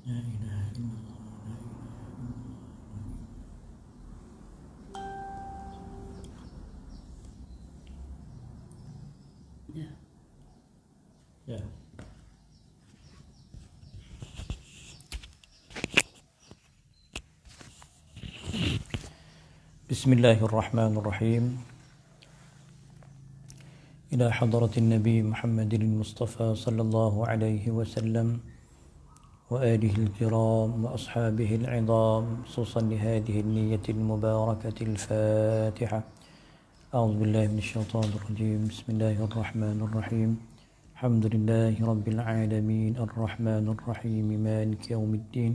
لا إله إلا الله. Ya. Ya. Bismillahirrahmanirrahim. إلى حضرة النبي محمد المصطفى صلى الله عليه وسلم وآله الكرام وأصحابه العظام، خصوصا لهذه النية المباركة الفاتحة. أعوذ بالله من الشيطان الرجيم. بسم الله الرحمن الرحيم. الحمد لله رب العالمين الرحمن الرحيم مالك يوم الدين.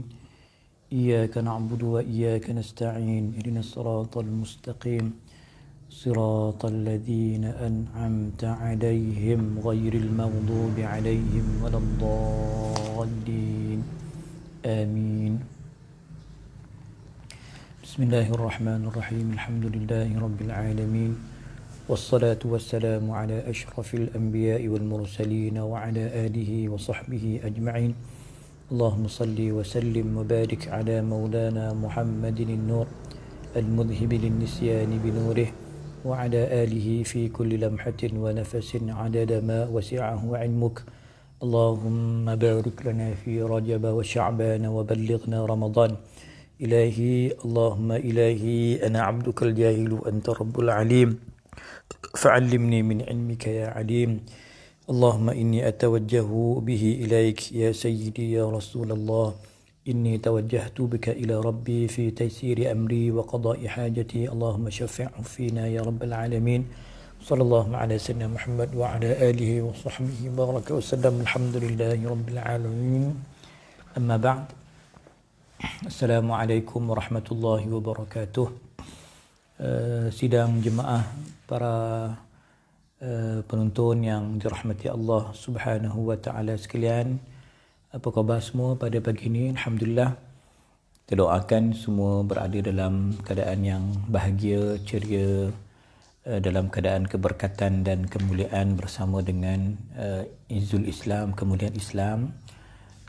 إياك نعبد وإياك نستعين. اهدنا الصراط المستقيم صراط الذين أنعمت عليهم غير المغضوب عليهم ولا الضالين. آمين. بسم الله الرحمن الرحيم. الحمد لله رب العالمين، والصلاة والسلام على أشرف الأنبياء والمرسلين وعلى آله وصحبه أجمعين. اللهم صل وسلم وبارك على مولانا محمد النور المذهب للنسيان بنوره، وعلى آله في كل لمحة ونفس عدد ما وسعه علمك. اللهم بارك لنا في رجب وشعبان وبلغنا رمضان. إلهي اللهم إلهي أنا عبدك الجاهل وأنت رب العليم، فعلمني من علمك يا عليم. اللهم إني أتوجه به إليك يا سيدي يا رسول الله. إني توجهت بك إلى ربي في تيسير أمري وقضاء حاجتي. اللهم شفعه فينا يا رب العالمين. صلى الله على سيدنا محمد وعلى آله وصحبه بارك وسلم. الحمد لله رب العالمين. أما بعد. السلام عليكم ورحمة الله وبركاته. Sidang jemaah para penonton yang dirahmati Allah Subhanahu wa taala sekalian. Apa khabar semua pada pagi ini? Alhamdulillah. Kita doakan semua berada dalam keadaan yang bahagia, ceria, dalam keadaan keberkatan dan kemuliaan bersama dengan Izzul Islam, kemuliaan Islam,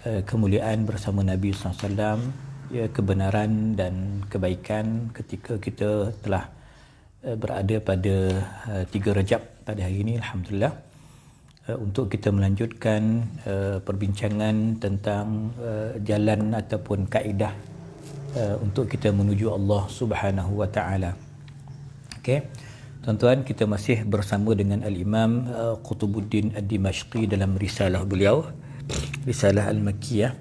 kemuliaan bersama Nabi SAW, ya, kebenaran dan kebaikan ketika kita telah berada pada 3 Rajab pada hari ini. Alhamdulillah. Untuk kita melanjutkan perbincangan tentang jalan ataupun kaedah untuk kita menuju Allah Subhanahu wa taala. Okey. Tuan-tuan, kita masih bersama dengan Al-Imam Qutubuddin Ad-Dimashqi dalam risalah beliau, Risalah Al-Makkiyah,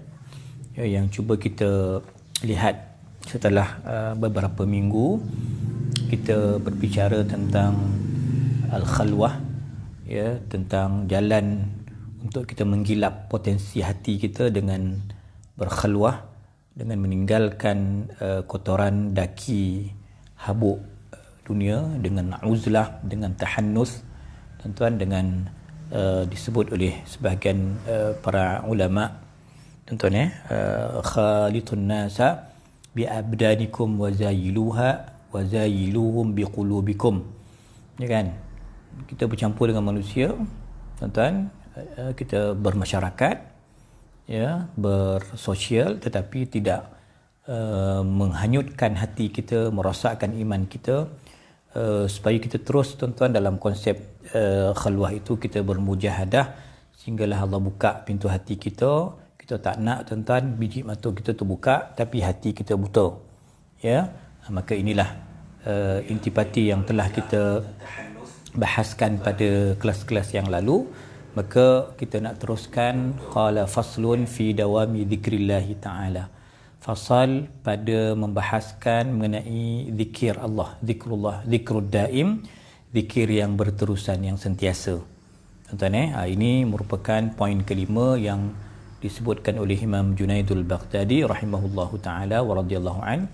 yang cuba kita lihat setelah beberapa minggu kita berbicara tentang Al-Khalwah, ya, tentang jalan untuk kita menggilap potensi hati kita dengan berkhalwah, dengan meninggalkan kotoran daki habuk dunia, dengan uzlah, dengan tahannus, tuan-tuan, dengan disebut oleh sebahagian para ulama, tuan-tuan, khalitun nasa bi abdanikum wa zayiluha wa zayiluhum bi qulubikum, ya kan? Kita bercampur dengan manusia, tuan-tuan, kita bermasyarakat, ya, bersosial, tetapi tidak menghanyutkan hati kita, merosakkan iman kita, supaya kita terus, tuan-tuan, dalam konsep khalwah itu kita bermujahadah sehinggalah Allah buka pintu hati kita. Kita tak nak, tuan-tuan, biji mata kita terbuka tapi hati kita buta, ya. Maka inilah intipati yang telah kita bahaskan pada kelas-kelas yang lalu. Maka kita nak teruskan, qala faslun fi dawami dzikrillah taala, fasal pada membahaskan mengenai zikir Allah, zikrullah, zikrud daim, zikir yang berterusan, yang sentiasa, tuan-tuan. Ini merupakan poin kelima yang disebutkan oleh Imam Junaidul Baghdadi rahimahullahu taala wa radhiyallahu an.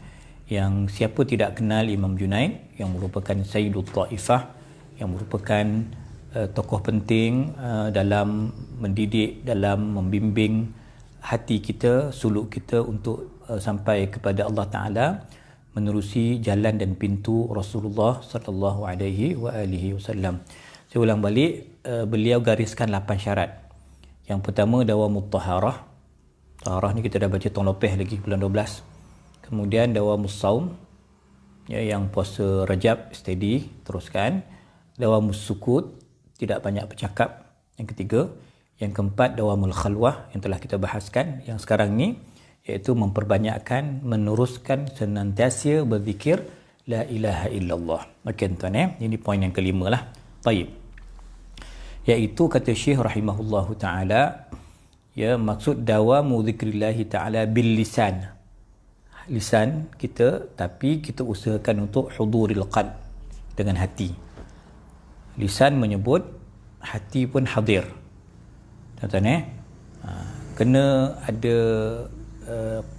Yang siapa tidak kenal Imam Junaid, yang merupakan Sayyidul Taifah, yang merupakan tokoh penting dalam mendidik, dalam membimbing hati kita, suluk kita untuk sampai kepada Allah Ta'ala, menerusi jalan dan pintu Rasulullah sallallahu alaihi wasallam. Saya ulang balik, beliau gariskan 8 syarat. Yang pertama, dawamut taharah, Taharah ni kita dah baca tahun lepas lagi, bulan 12. Kemudian dawamus saum, ya, yang puasa Rajab steady teruskan. Dawamus sukut, tidak banyak bercakap, yang ketiga. Yang keempat dawamul khalwah, yang telah kita bahaskan yang sekarang ni, iaitu memperbanyakkan, meneruskan senantiasa berzikir la ilaha illallah. Okey tuan, ini poin yang kelima lah. Baik, iaitu kata Syekh rahimahullahu taala, ya, maksud dawamu zikrillahi taala bil lisan, lisan kita, tapi kita usahakan untuk huduril qalb, dengan hati. Lisan menyebut, hati pun hadir. Tuan-tuan, kena ada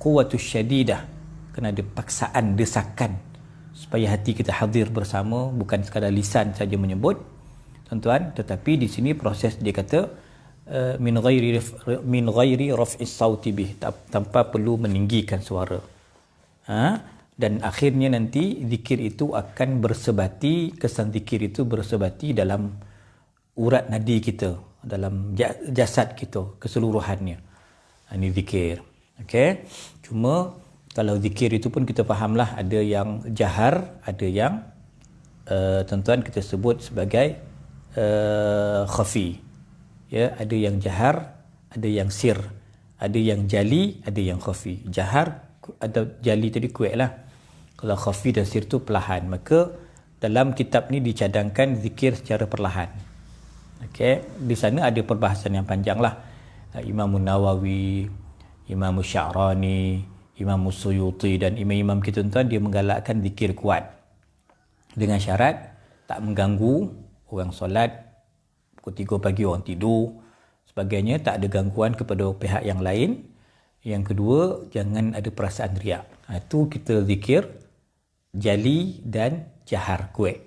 quwwatus syadidah, kena ada paksaan, desakan supaya hati kita hadir bersama, bukan sekadar lisan saja menyebut, tuan-tuan. Tetapi di sini proses dia kata min ghairi raf'is sauti bih, tanpa perlu meninggikan suara. Dan akhirnya nanti zikir itu akan bersebati, kesan zikir itu bersebati dalam urat nadi kita, dalam jasad kita keseluruhannya. Ini zikir. Okey. Cuma kalau zikir itu pun kita fahamlah, ada yang jahar, ada yang tuan-tuan kita sebut sebagai khafi. Ya, ada yang jahar, ada yang sir, ada yang jali, ada yang khafi. Jahar atau jali tadi kuat lah. Kalau khafi dan sir tu perlahan. Maka dalam kitab ni dicadangkan zikir secara perlahan. Okey, di sana ada perbahasan yang panjang lah. Imam Nawawi, Imam Sya'rani, Imam Suyuti dan imam-imam kita tuan, dia menggalakkan zikir kuat dengan syarat tak mengganggu orang solat, pukul 3 pagi orang tidur sebagainya, tak ada gangguan kepada pihak yang lain. Yang kedua, jangan ada perasaan riak. Itu kita zikir jali dan jahar kuat.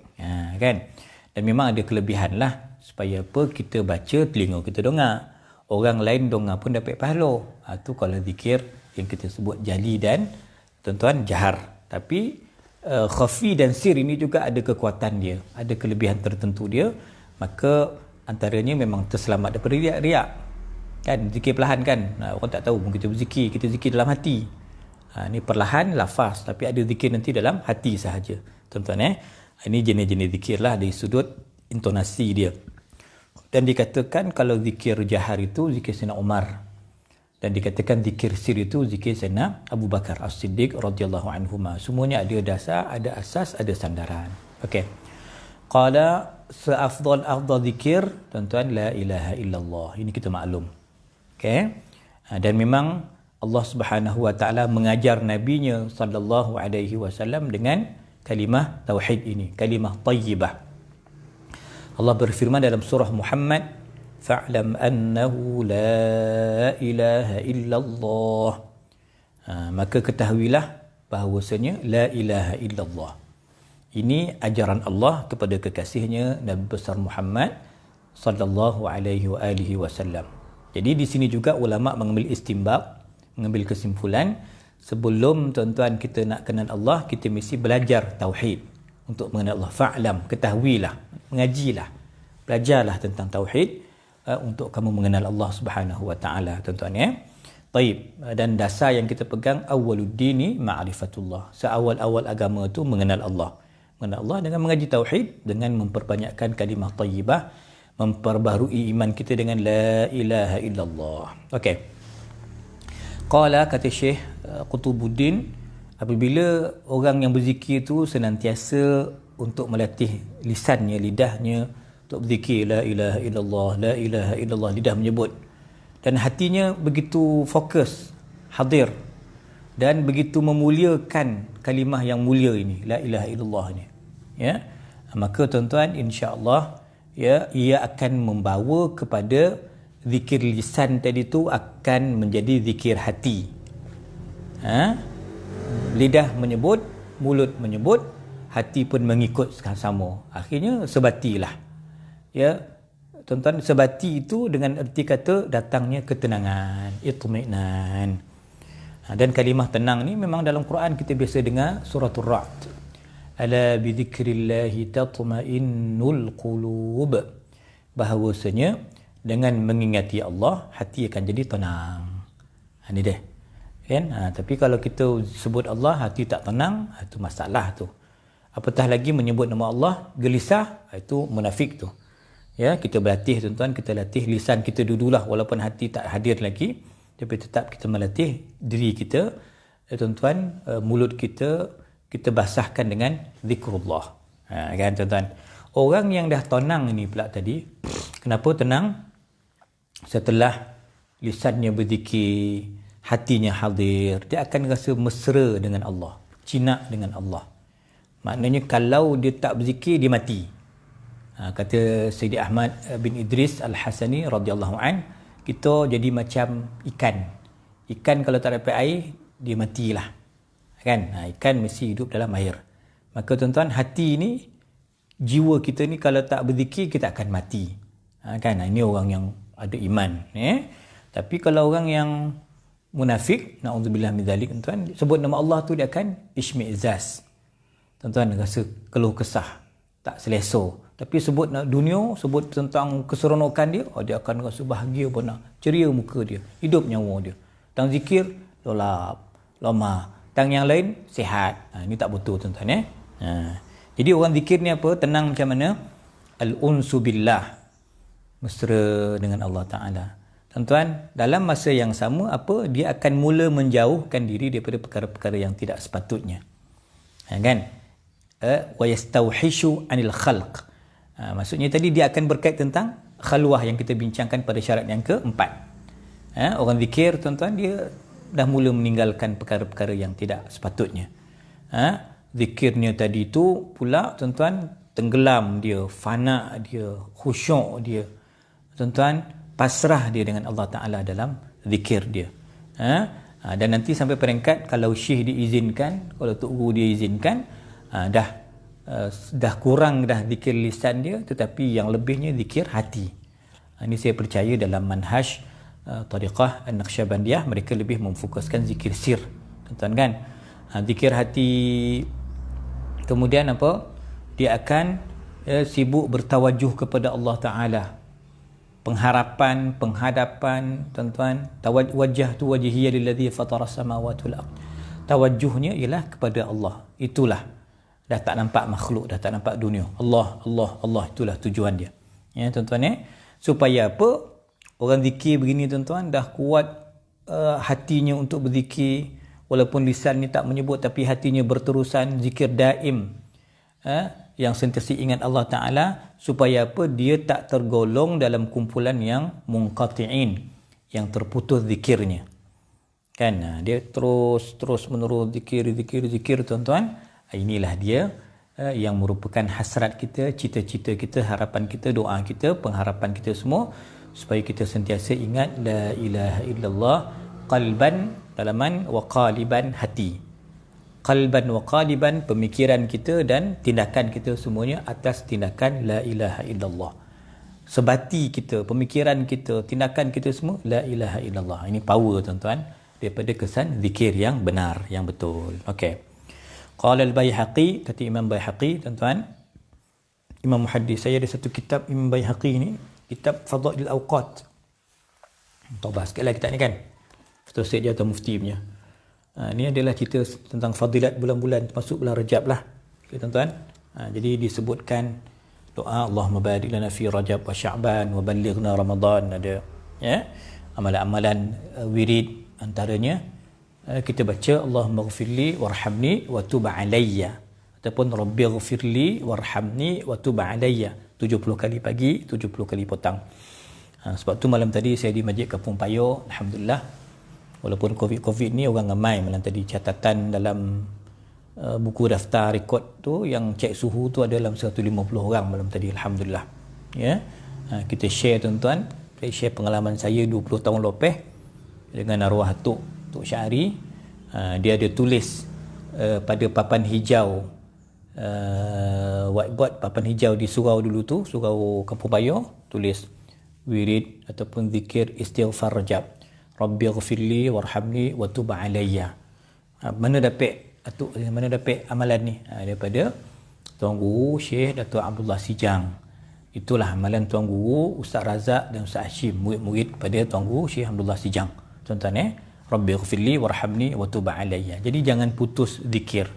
Kan? Dan memang ada kelebihan lah, supaya apa? Kita baca, telinga kita dengar. Orang lain dengar pun dapat pahala. Itu kalau zikir yang kita sebut jali dan tuan-tuan jahar. Tapi khafi dan sir ini juga ada kekuatan dia, ada kelebihan tertentu dia. Maka antaranya memang terselamat daripada riak-riak. Kan, zikir perlahan kan. Orang tak tahu pun kita berzikir, kita zikir dalam hati. Ni perlahan, lafaz, tapi ada zikir nanti dalam hati sahaja. Tuan-tuan, ini jenis-jenis zikir lah dari sudut intonasi dia. Dan dikatakan kalau zikir jahar itu zikir Sayyidina Umar. Dan dikatakan zikir sir itu zikir Sayyidina Abu Bakar As-Siddiq radhiyallahu anhuma. Semuanya ada dasar, ada asas, ada sandaran. Okey. Qala seafdal zikir, tuan-tuan, la ilaha illallah. Ini kita maklum. Okey. Dan memang Allah Subhanahu wa taala mengajar nabinya sallallahu alaihi wasallam dengan kalimah tauhid ini, kalimah thayyibah. Allah berfirman dalam surah Muhammad, fa'lam annahu la ilaha illallah. Maka ketahuilah bahawasanya la ilaha illallah. Ini ajaran Allah kepada kekasihnya Nabi besar Muhammad sallallahu alaihi wa alihi wasallam. Jadi di sini juga ulama mengambil istimbab, mengambil kesimpulan, sebelum tuan-tuan kita nak kenal Allah, kita mesti belajar tauhid untuk mengenal Allah. Fa'lam, ketahuilah, mengajilah, belajarlah tentang tauhid untuk kamu mengenal Allah Subhanahu wa taala, tuan-tuan, ya. Baik, dan dasar yang kita pegang awwaluddini ma'rifatullah. Seawal-awal agama itu mengenal Allah. Mengenal Allah dengan mengaji tauhid, dengan memperbanyakkan kalimah thayyibah, memperbaharui iman kita dengan la ilaha illallah. Okey. Qala, kata Syekh Qutubuddin, apabila orang yang berzikir itu senantiasa untuk melatih lisannya, lidahnya untuk berzikir la ilaha illallah, la ilaha illallah, lidah menyebut, dan hatinya begitu fokus, hadir, dan begitu memuliakan kalimah yang mulia ini, la ilaha illallah ini, ya, maka tuan-tuan, insya-Allah, ya, ia akan membawa kepada zikir lisan tadi tu akan menjadi zikir hati. Lidah menyebut, mulut menyebut, hati pun mengikut sama. Akhirnya sebatilah. Ya, tuan-tuan, sebati itu dengan erti kata datangnya ketenangan, itmi'nan. Dan kalimah tenang ni memang dalam Quran kita biasa dengar suratul Ra'd. Ala bi dzikrillahi tatma'innul qulub. Bahawasanya dengan mengingati Allah, hati akan jadi tenang. Ni dia. Kan? Tapi kalau kita sebut Allah hati tak tenang, itu masalah tu. Apatah lagi menyebut nama Allah gelisah, itu munafik tu. Ya, kita berlatih tuan-tuan, kita latih lisan kita dululah walaupun hati tak hadir lagi, tapi tetap kita melatih diri kita, tuan-tuan, mulut kita basahkan dengan zikrullah. Kan tuan-tuan. Orang yang dah tenang ni pula tadi, kenapa tenang? Setelah lisannya berzikir, hatinya hadir, dia akan rasa mesra dengan Allah, jinak dengan Allah. Maknanya kalau dia tak berzikir, dia mati. Kata Sayyidi Ahmad bin Idris Al-Hasani radhiyallahu an, kita jadi macam ikan. Ikan kalau tak dapat air, dia matilah. Kan? Ikan mesti hidup dalam air. Maka tuan-tuan, hati ni, jiwa kita ni kalau tak berzikir, kita akan mati. Kan? Ini orang yang ada iman. Tapi kalau orang yang munafik, na'udzubillah min dzalik, tuan, sebut nama Allah tu dia akan ismi'zaz. Tuan-tuan rasa keluh kesah, tak selesa. Tapi sebut dunia, sebut tentang keseronokan dia, dia akan rasa bahagia benar, ceria muka dia, hidup nyawa dia. Tang zikir, lolap, lomah. Tang yang lain, sihat. Ini tak betul tuan-tuan. Jadi orang zikir ni apa? Tenang macam mana? Al-unsu billah, mesra dengan Allah Ta'ala. Tuan-tuan, dalam masa yang sama, dia akan mula menjauhkan diri daripada perkara-perkara yang tidak sepatutnya. Kan? Wa yastauhishu anil khalq. Maksudnya tadi dia akan berkait tentang khalwah yang kita bincangkan pada syarat yang keempat. Orang zikir, tuan-tuan, dia dah mula meninggalkan perkara-perkara yang tidak sepatutnya. Zikirnya tadi tu pula, tuan-tuan, tenggelam dia, fana dia, khusyuk dia. Tuan-tuan, pasrah dia dengan Allah Ta'ala dalam zikir dia. Dan nanti sampai peringkat kalau syekh diizinkan, kalau tok guru dia izinkan, dah kurang dah zikir lisan dia, tetapi yang lebihnya zikir hati. Ini saya percaya dalam manhaj tariqah An-Naqsyabandiyah, mereka lebih memfokuskan zikir sir, tuan-tuan, kan. Zikir hati, kemudian dia akan sibuk bertawajuh kepada Allah Ta'ala. Penghadapan, tuan-tuan, wajah tu wajhiya lilladzi fatara samawati wal ard. Tawajuhnya ialah kepada Allah. Itulah, dah tak nampak makhluk, dah tak nampak dunia. Allah, itulah tujuan dia. Ya, tuan-tuan, supaya apa? Orang zikir begini, tuan-tuan, dah kuat hatinya untuk berzikir, walaupun lisannya tak menyebut, tapi hatinya berterusan zikir daim. Yang sentiasa ingat Allah Ta'ala, supaya apa? Dia tak tergolong dalam kumpulan yang munqati'in, yang terputus zikirnya. Kan? Dia terus menerus zikir, tuan-tuan. Inilah dia yang merupakan hasrat kita, cita-cita kita, harapan kita, doa kita, pengharapan kita semua, supaya kita sentiasa ingat la ilaha illallah qalban, dalaman, wa qaliban, hati. Qalban wa qaliban, pemikiran kita dan tindakan kita semuanya atas tindakan la ilaha illallah. Sebati kita, pemikiran kita, tindakan kita semua la ilaha illallah. Ini power, tuan-tuan, daripada kesan zikir yang benar, yang betul. Okey. Qala al-Baihaqi, kata Imam Baihaqi, tuan-tuan, Imam Muhaddis, saya ada satu kitab Imam Baihaqi ni, kitab Fadail Awqat. Taubat sikit lah kitab ni, kan. Ustaz Syed atau Mufti punya. Ini adalah cerita tentang fadilat bulan-bulan, termasuk bulan Rajab lah. Okay, tuan-tuan. Jadi disebutkan doa Allahumma barik lana fi Rajab wa Sya'ban wa ballighna Ramadan, ada amalan-amalan wirid, antaranya kita baca Allahumma ghfirli warhamni wa tub alayya, ataupun rabbighfirli warhamni wa tub alayya, 70 kali pagi, 70 kali petang. Sebab tu malam tadi saya di Masjid Kampung Payo, alhamdulillah, walaupun COVID ni orang ramai, malam tadi catatan dalam buku daftar rekod tu, yang cek suhu tu ada dalam 150 orang malam tadi, alhamdulillah. Ya. Kita share, tuan-tuan, saya share pengalaman saya 20 tahun lepas dengan arwah Tok Syahri. Dia ada tulis pada papan hijau, whiteboard papan hijau di surau dulu tu, surau Kampung Payo, tulis wirid ataupun zikir istighfar Rajab, Rabbighfirli warhamni wa tub alayya. Mana dapat amalan ni? Daripada Tuan Guru Syekh Dato' Abdullah Sijang. Itulah amalan Tuan Guru Ustaz Razak dan Ustaz Hashim, murid-murid kepada Tuan Guru Syekh Abdullah Sijang. Tuan-tuan, Rabbighfirli warhamni wa tub alayya. Jadi jangan putus zikir.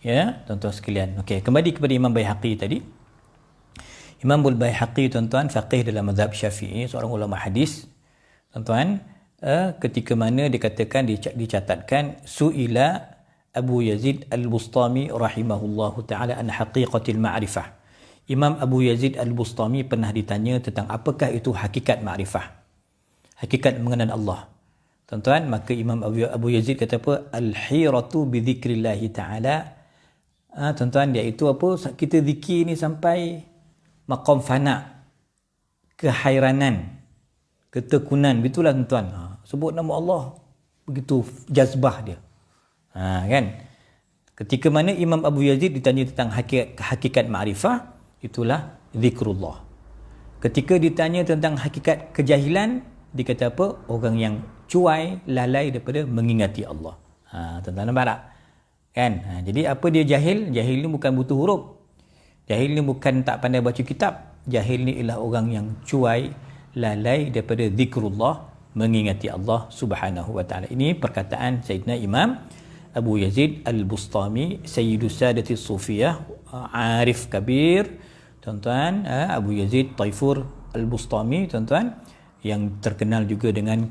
Ya, tuan-tuan sekalian. Okey, kembali kepada Imam Baihaqi tadi. Imam Baihaqi, tuan-tuan, faqih dalam mazhab Syafi'i, seorang ulama hadis. Tuan-tuan, ketika mana dikatakan, dicatatkan, su'ila Abu Yazid Al-Bustami rahimahullahu ta'ala an haqiqatil ma'rifah. Imam Abu Yazid Al-Bustami pernah ditanya tentang apakah itu hakikat ma'rifah, hakikat mengenal Allah. Tuan-tuan, maka Imam Abu Yazid kata apa? Al-hiratu bi dzikrillahi ta'ala. Tuan-tuan, iaitu apa? Kita zikir ni sampai maqam fana, kehairanan, ketekunan, begitulah tuan-tuan. Sebut nama Allah, begitu jazbah dia. Kan? Ketika mana Imam Abu Yazid ditanya tentang hakikat ma'rifah, itulah zikrullah. Ketika ditanya tentang hakikat kejahilan, dia kata apa? Orang yang cuai, lalai daripada mengingati Allah. Tuan-tuan nampak tak? Kan? Jadi apa dia jahil? Jahil ni bukan butuh huruf. Jahil ni bukan tak pandai baca kitab. Jahil ni ialah orang yang cuai, lalai daripada zikrullah, mengingati Allah Subhanahu wa taala. Ini perkataan Sayyidina Imam Abu Yazid Al-Bustami, Sayyidus Sadati Sufiyah, Arif Kabir, tuan-tuan, Abu Yazid Taifur Al-Bustami, tuan-tuan, yang terkenal juga dengan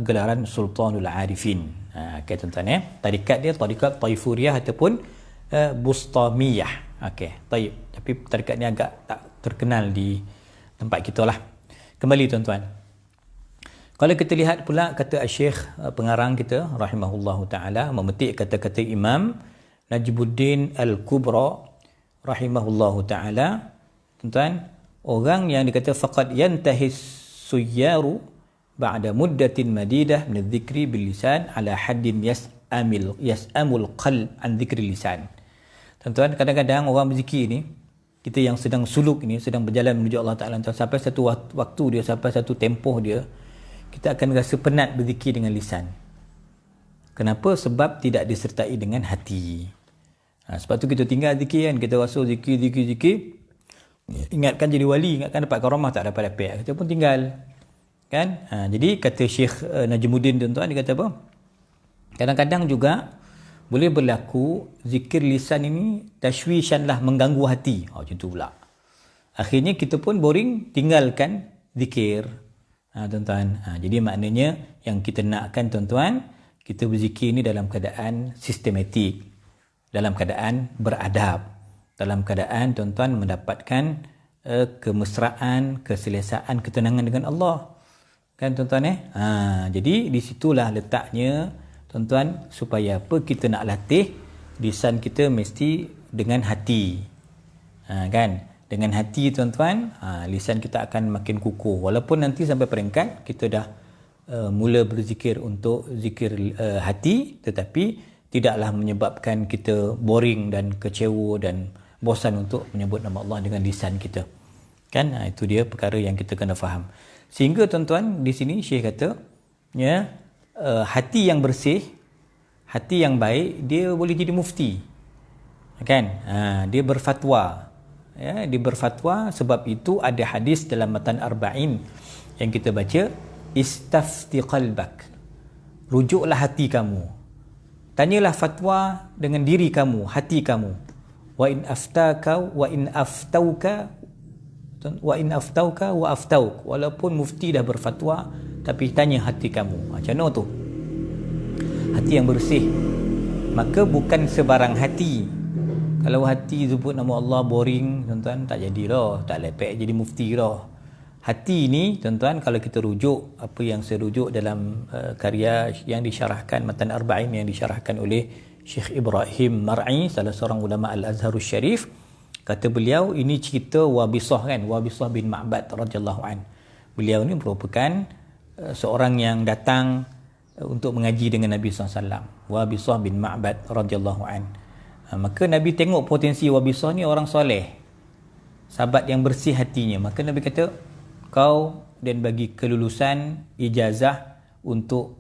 gelaran Sultanul Arifin. Okey tuan-tuan, tarikat dia tarikat Taifuriyah ataupun Bustamiyah. Okey, baik. Tapi tarikat ni agak tak terkenal di tempat kita lah. Kembali tuan-tuan. Kalau kita lihat pula kata Syekh pengarang kita rahimahullahu taala memetik kata-kata Imam Najmuddin Al-Kubra rahimahullahu taala, tuan-tuan, orang yang dikata faqad yantahi suyyaru ba'da muddatin madidah min adh-dhikri bil lisan ala haddin yas'amul qalb an dhikri lisan. Tuan-tuan, kadang-kadang orang berzikir ni, kita yang sedang suluk ni, sedang berjalan menuju Allah Taala, sampai satu waktu dia, sampai satu tempoh dia, kita akan rasa penat berzikir dengan lisan. Kenapa? Sebab tidak disertai dengan hati. Sebab tu kita tinggal zikir kan, kita rasa zikir, ingatkan jadi wali, ingatkan dapat karamah, tak dapat, kita pun tinggal. Kan? Jadi kata Syekh Najmuddin, tuan-tuan, dia kata apa? Kadang-kadang juga boleh berlaku zikir lisan ini tashwishanlah, mengganggu hati. Macam tu pula. Akhirnya kita pun boring, tinggalkan zikir. Tuan-tuan. Jadi maknanya yang kita nakkan, tuan-tuan, kita berzikir ni dalam keadaan sistematik, dalam keadaan beradab, dalam keadaan, tuan-tuan, mendapatkan kemesraan, keselesaan, ketenangan dengan Allah. Kan tuan-tuan jadi di situlah letaknya, tuan-tuan, supaya apa? Kita nak latih lisan kita mesti dengan hati. Kan? Dengan hati, tuan-tuan, lisan kita akan makin kukuh. Walaupun nanti sampai peringkat kita dah mula berzikir untuk zikir hati, tetapi tidaklah menyebabkan kita boring dan kecewa dan bosan untuk menyebut nama Allah dengan lisan kita. Kan? Itu dia perkara yang kita kena faham. Sehingga, tuan-tuan, di sini Syekh kata, ya, hati yang bersih, hati yang baik, dia boleh jadi mufti. Kan? Dia berfatwa. Ya, dia berfatwa. Sebab itu ada hadis dalam matan arba'in yang kita baca, istafti qalbak, rujuklah hati kamu, tanyalah fatwa dengan diri kamu, hati kamu. Wa in aftauka wa aftauk, walaupun mufti dah berfatwa, tapi tanya hati kamu. Macam mana tu? Hati yang bersih. Maka bukan sebarang hati. Kalau hati sebut nama Allah boring, tuan-tuan, tak jadilah, tak lepek jadi mufti dah. Hati ni, tuan-tuan, kalau kita rujuk apa yang saya rujuk dalam karya yang disyarahkan, matan arba'in yang disyarahkan oleh Syekh Ibrahim Mar'i, salah seorang ulama Al-Azharus Syarif, kata beliau, ini cerita Wabisah kan, Wabisah bin Ma'bad radhiyallahu an. Beliau ni merupakan seorang yang datang untuk mengaji dengan Nabi SAW. Wabisah bin Ma'bad radhiyallahu an. Maka Nabi tengok potensi Wabisah ni orang soleh, sahabat yang bersih hatinya. Maka Nabi kata, kau dan bagi kelulusan ijazah untuk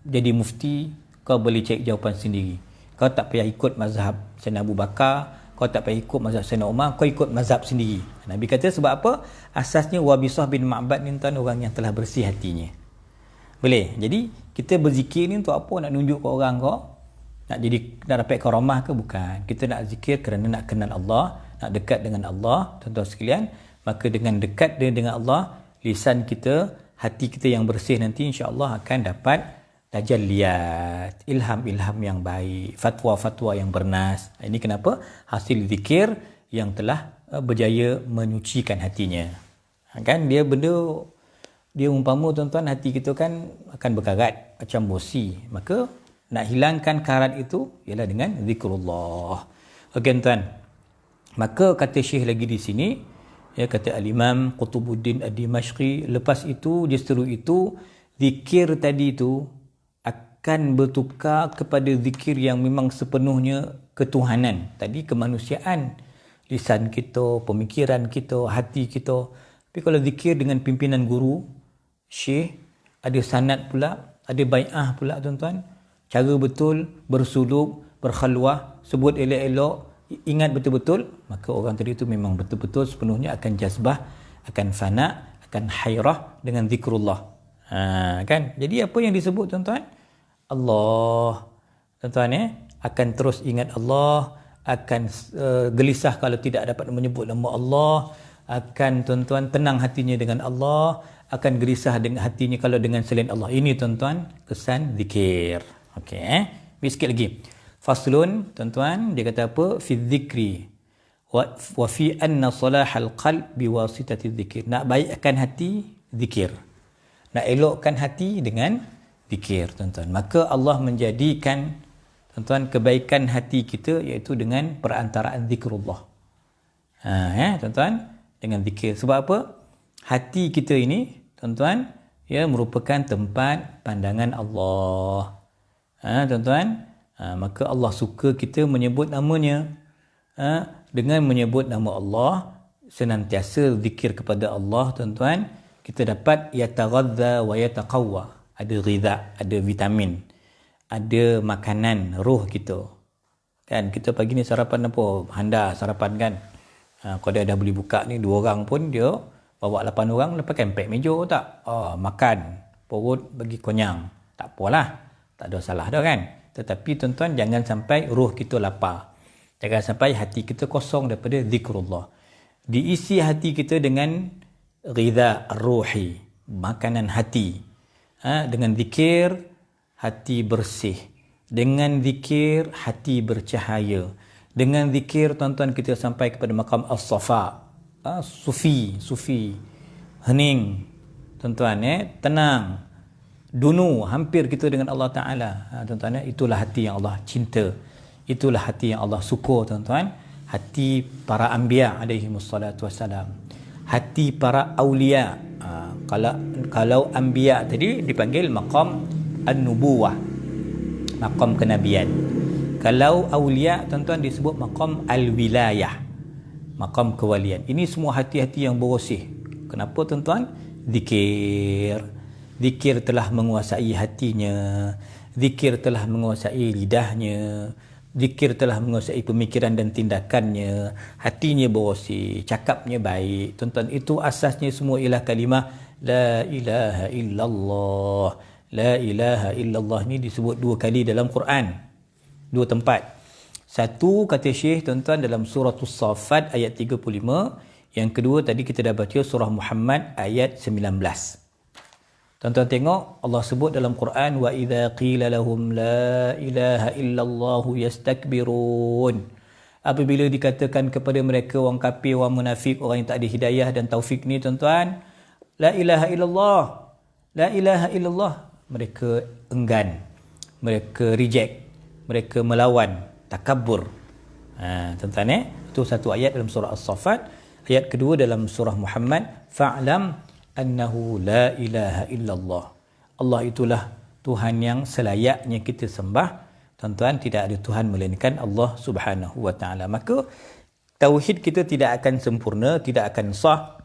jadi mufti, kau boleh cari jawapan sendiri. Kau tak payah ikut mazhab Sayyidina Abu Bakar, kau tak payah ikut mazhab Sayyidina Umar, kau ikut mazhab sendiri. Nabi kata sebab apa? Asasnya Wabisah bin Ma'bad ni, tuan, orang yang telah bersih hatinya. Boleh. Jadi Kita berzikir ni untuk apa? Nak nunjuk ke orang ke? Nak dapat karamah ke? Bukan. Kita nak zikir kerana nak kenal Allah, nak dekat dengan Allah, tuan-tuan sekalian. Maka dengan dekat dengan Allah, lisan kita, hati kita yang bersih nanti insya-Allah akan dapat tajalliyat, ilham-ilham yang baik, fatwa-fatwa yang bernas. Ini kenapa? Hasil zikir yang telah berjaya menyucikan hatinya. Kan dia umpama tuan-tuan, hati kita kan akan berkarat macam bosi. Maka nak hilangkan karat itu ialah dengan zikrullah. Okey tuan. Maka kata Syekh lagi di sini, kata Al-Imam Qutubuddin Ad-Dimashqi, lepas itu justru itu zikir tadi itu akan bertukar kepada zikir yang memang sepenuhnya ketuhanan. Tadi kemanusiaan, lisan kita, pemikiran kita, hati kita. Tapi kalau zikir dengan pimpinan guru, Syekh, ada sanad pula, ada bai'ah pula tuan-tuan. Cara betul, bersuluk, berkhalwah, sebut elok-elok, ingat betul-betul, maka orang tadi itu memang betul-betul sepenuhnya akan jazbah, akan fana, akan hayrah dengan zikrullah. Kan? Jadi apa yang disebut tuan-tuan? Allah. Tuan-tuan akan terus ingat Allah, akan gelisah kalau tidak dapat menyebut nama Allah, akan tuan-tuan tenang hatinya dengan Allah, akan gelisah dengan hatinya kalau dengan selain Allah. Ini tuan-tuan kesan zikir. Okey, sikit lagi. Faslun, tuan-tuan, dia kata apa? Fi dzikri wa fi anna salahal qalb biwasitati dzikir. Nak baikkan hati, zikir. Nak elokkan hati dengan zikir, tuan-tuan. Maka Allah menjadikan tuan-tuan kebaikan hati kita iaitu dengan perantaraan zikrullah. Tuan-tuan, dengan zikir. Sebab apa? Hati kita ini, tuan-tuan, merupakan tempat pandangan Allah. Tuan-tuan, maka Allah suka kita menyebut namanya. Dengan menyebut nama Allah, senantiasa zikir kepada Allah, tuan-tuan, kita dapat yataghadza wa yataqawwa. Ada ghidha, ada vitamin, ada makanan roh kita. Kan kita pagi ni sarapan apa? Handa sarapan kan. Kalau dia dah boleh buka ni 2 orang pun dia bawa 8 orang lepas kan pack meja tak? Makan, perut bagi konyang. Tak apalah. Tak ada salah dah kan. Tetapi tuan-tuan jangan sampai roh kita lapar. Jangan sampai hati kita kosong daripada zikrullah. Diisi hati kita dengan ghidha ruhi, makanan hati. Dengan zikir hati bersih. Dengan zikir hati bercahaya. Dengan zikir tuan-tuan kita sampai kepada makam as-safa. Sufi. Hening. Tuan-tuan tenang. Dunu, hampir kita dengan Allah Ta'ala. Tuan-tuan itulah hati yang Allah cinta. Itulah hati yang Allah suka, tuan-tuan. Hati para anbiya alaihi wassalatu wassalam. Hati para awliya. Kalau anbiya tadi dipanggil maqam an-nubuwah, maqam kenabian. Kalau awliya, tuan-tuan, disebut maqam al-wilayah, maqam kewalian. Ini semua hati-hati yang bersih. Kenapa, tuan-tuan? Zikir telah menguasai hatinya. Zikir telah menguasai lidahnya. Zikir telah menguasai pemikiran dan tindakannya. Hatinya bersih, cakapnya baik. Tuan-tuan, itu asasnya semua ialah kalimah La ilaha illallah. La ilaha illallah ni disebut 2 kali dalam Quran. 2 tempat. Satu kata Syekh, tuan-tuan, dalam surah As-Saffat ayat 35. Yang kedua tadi kita dah baca surah Muhammad ayat 19. Tuan-tuan tengok Allah sebut dalam Quran, wa idza qila lahum la ilaha illallah yastakbirun. Apabila dikatakan kepada mereka orang kafir, orang munafik, orang yang tak ada hidayah dan taufik ni, tuan-tuan, la ilaha illallah, la ilaha illallah, mereka enggan, mereka reject, mereka melawan, takabur. Tuan-tuan itu satu ayat dalam surah As-Saffat. Ayat kedua dalam surah Muhammad, fa'lam annahu la ilaha illallah. Allah itulah Tuhan yang selayaknya kita sembah. Tuan-tuan, tidak ada Tuhan melainkan Allah Subhanahu wa taala. Maka tauhid kita tidak akan sempurna, tidak akan sah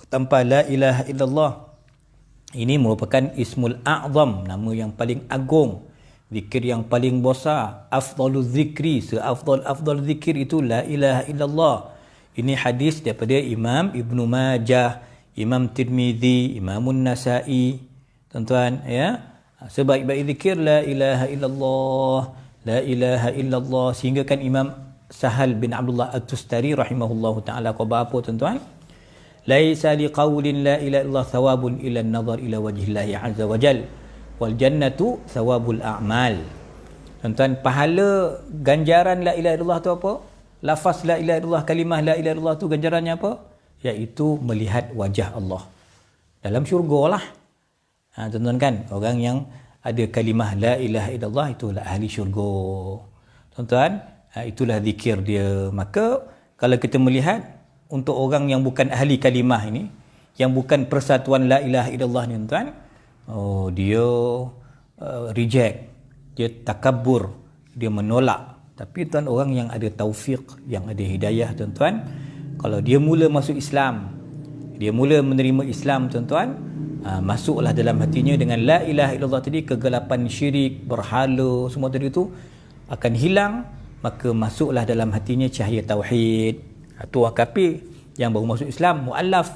tanpa la ilaha illallah. Ini merupakan ismul a'zam, nama yang paling agung, zikir yang paling besar, afdalul zikri, seafdal zikir itu la ilaha illallah. Ini hadis daripada Imam Ibnu Majah, Imam Tirmizi, Imamun Nasa'i, tuan-tuan Sebaik-baik zikir la ilaha illallah, la ilaha illallah, sehingga kan Imam Sahal bin Abdullah At-Tustari rahimahullahu taala kau apa tuan-tuan? Laisa liqaulin la ilaha illallah thawabun ila an-nazar ila wajhillahi azza wa jal wal jannatu thawabul a'mal. Tuan-tuan, pahala ganjaran la ilaha illallah tu apa? Lafaz la ilaha illallah, kalimah la ilaha illallah tu ganjarannya apa? Iaitu melihat wajah Allah dalam syurga lah. Tuan-tuan kan, orang yang ada kalimah la ilaha illallah itulah ahli syurga. Tuan-tuan, itulah zikir dia. Maka kalau kita melihat untuk orang yang bukan ahli kalimah ini, yang bukan persatuan la ilaha illallah ni tuan, dia reject, dia takabur, dia menolak. Tapi tuan, orang yang ada taufik, yang ada hidayah tuan-tuan, kalau dia mula masuk Islam, dia mula menerima Islam tuan-tuan, masuklah dalam hatinya dengan la ilaha illallah tadi, kegelapan syirik, berhala, semua tadi itu akan hilang. Maka masuklah dalam hatinya cahaya tauhid. Itu akapi yang baru masuk Islam, mu'allaf.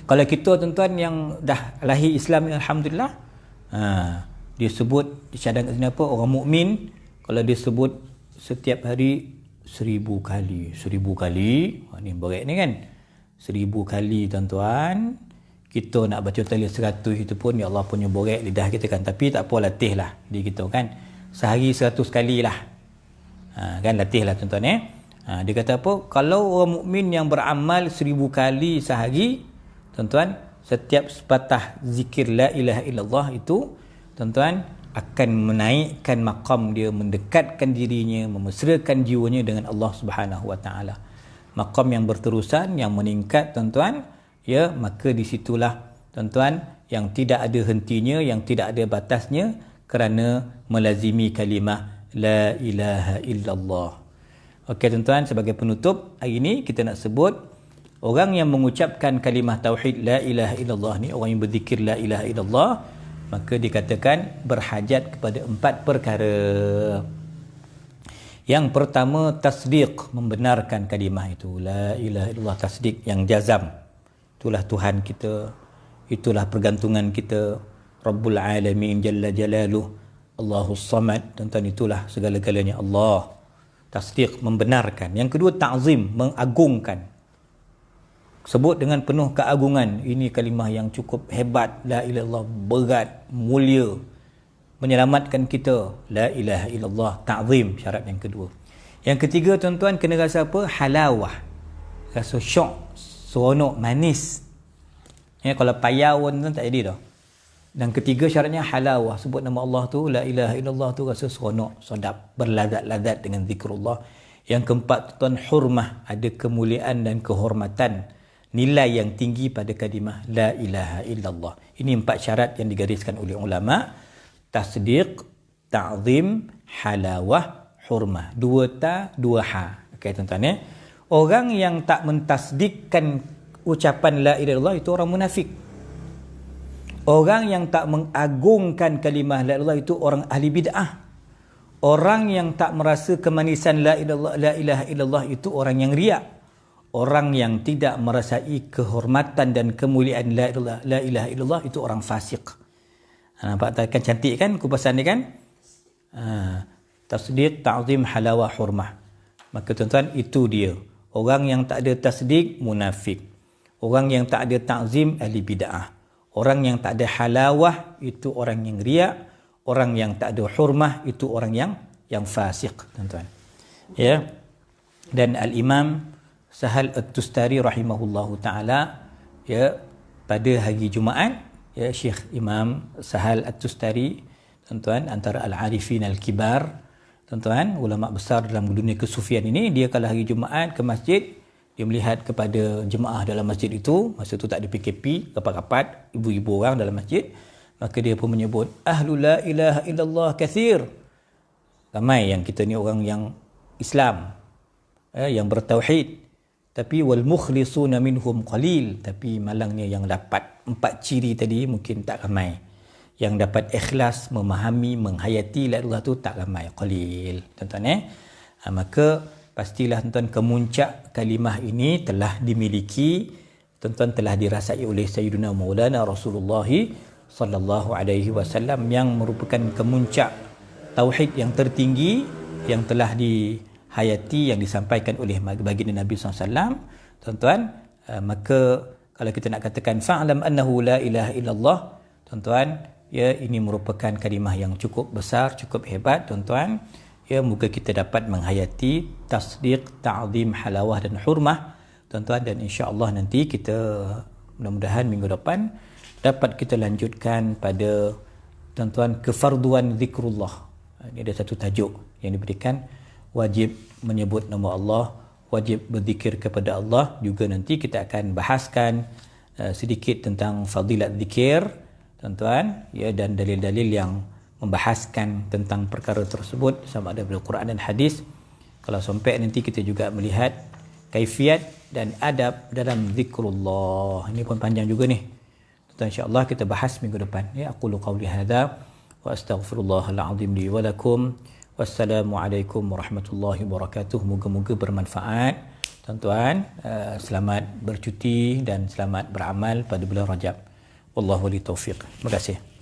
Kalau kita tuan-tuan yang dah lahir Islam ni, alhamdulillah, dia sebut di cadang kat sini apa, orang mukmin kalau dia sebut setiap hari 1000 kali, 1000 kali, ni berat ni kan, 1000 kali tuan-tuan. Kita nak baca tali 100 itu pun ya Allah punya borek lidah kita kan, tapi tak apa, latih lah di kita kan, sehari 100 kali lah. Kan latih lah tuan-tuan. Dia kata apa, kalau orang mukmin yang beramal 1000 kali sehari tuan-tuan, setiap sepatah zikir la ilaha illallah itu tuan-tuan akan menaikkan maqam dia, mendekatkan dirinya, memesrakan jiwanya dengan Allah Subhanahu wa taala. Maqam yang berterusan, yang meningkat tuan-tuan, ya, maka disitulah tuan-tuan yang tidak ada hentinya, yang tidak ada batasnya, kerana melazimi kalimah la ilaha illallah. Okey tuan-tuan, sebagai penutup hari ini kita nak sebut orang yang mengucapkan kalimah tauhid la ilaha illallah ni, orang yang berzikir la ilaha illallah, maka dikatakan berhajat kepada 4 perkara. Yang pertama, tasdiq, membenarkan kalimah itu la ilaha illallah, tasdiq yang jazam. Itulah Tuhan kita, itulah pergantungan kita, Rabbul Alamin Jalla Jalaluh, Allahus Samad, tuan-tuan, itulah segala-galanya Allah. Tasdiq, membenarkan. Yang kedua, ta'zim, mengagungkan. Sebut dengan penuh keagungan, ini kalimah yang cukup hebat, la ilaha illallah, berat, mulia, menyelamatkan kita, la ilaha illallah, ta'zim, syarat yang kedua. Yang ketiga tuan-tuan, kena rasa apa? Halawah, rasa syok, seronok, manis. Kalau payah tuan tak jadi dah. Dan ketiga syaratnya halawah, sebut nama Allah tu, la ilaha illallah tu rasa seronok, sedap, berlazat-lazat dengan zikrullah. Yang keempat tuan, hurmah, ada kemuliaan dan kehormatan, nilai yang tinggi pada kalimah la ilaha illallah. Ini 4 syarat yang digariskan oleh ulama: tasdiq, ta'zim, halawah, hurmah. 2 ta, 2 ha. Okey tuan-tuan. Orang yang tak mentasdikkan ucapan la ilaha illallah itu orang munafik. Orang yang tak mengagungkan kalimah la ilaha illallah itu orang ahli bid'ah. Orang yang tak merasa kemanisan la ilaha illallah itu orang yang riak. Orang yang tidak merasai kehormatan dan kemuliaan la ilaha illallah itu orang fasik. Nampak tak kan, cantik kan kupasan ni kan? Tasdiq, ta'zim, halawah, hurmah. Maka tuan-tuan, itu dia. Orang yang tak ada tasdiq, munafik. Orang yang tak ada ta'zim, ahli bid'ah. Orang yang tak ada halawah, itu orang yang riak. Orang yang tak ada hurmah, itu orang yang fasik, tuan-tuan. Ya. Dan Al-Imam Sahal At-Tustari rahimahullahu ta'ala, ya, pada hari Jumaat, ya, Syekh Imam Sahal At-Tustari, tuan-tuan, antara Al-Arifin Al-Kibar, tuan-tuan, ulama besar dalam dunia kesufian ini, dia kalau hari Jumaat ke masjid, dia melihat kepada jemaah dalam masjid itu, masa itu tak ada PKP, rapat-rapat, ibu-ibu orang dalam masjid, maka dia pun menyebut, Ahlul la ilaha illallah kathir. Ramai yang kita ni orang yang Islam, yang bertauhid, tapi wal mukhlisuna minhum qalil, tapi malangnya yang dapat 4 ciri tadi mungkin tak ramai. Yang dapat ikhlas, memahami, menghayati la ilaha illallah tu tak ramai, qalil. Tuan-tuan maka pastilah tuan-tuan kemuncak kalimah ini telah dimiliki, tuan-tuan telah dirasai oleh Sayyidina Maulana Rasulullah sallallahu alaihi wasallam yang merupakan kemuncak tauhid yang tertinggi yang telah dihayati, yang disampaikan oleh baginda Nabi SAW. Tuan-tuan, maka kalau kita nak katakan fa'lam annahu la ilaha illallah, tuan-tuan, ya, ini merupakan kalimah yang cukup besar, cukup hebat, tuan-tuan. Ya, moga kita dapat menghayati tasdiq, ta'zim, halawah dan hurmah, tuan-tuan, dan insya-Allah nanti kita mudah-mudahan minggu depan dapat kita lanjutkan pada, tuan-tuan, kefarduan zikrullah. Ini ada satu tajuk yang diberikan, wajib menyebut nama Allah, wajib berzikir kepada Allah. Juga nanti kita akan bahaskan sedikit tentang fadilat zikir, tuan-tuan, ya, dan dalil-dalil yang membahaskan tentang perkara tersebut sama ada dari Quran dan hadis. Kalau sampai nanti kita juga melihat kaifiat dan adab dalam zikrullah. Ini pun panjang juga ni. Tuan, insya-Allah kita bahas minggu depan. Ya, aqulu qauli hadza wa astaghfirullahal azim li wa lakum. Wassalamualaikum warahmatullahi wabarakatuh. Moga-moga bermanfaat. Tuan-tuan, selamat bercuti dan selamat beramal pada bulan Rajab. Wallahu wali taufiq. Terima kasih.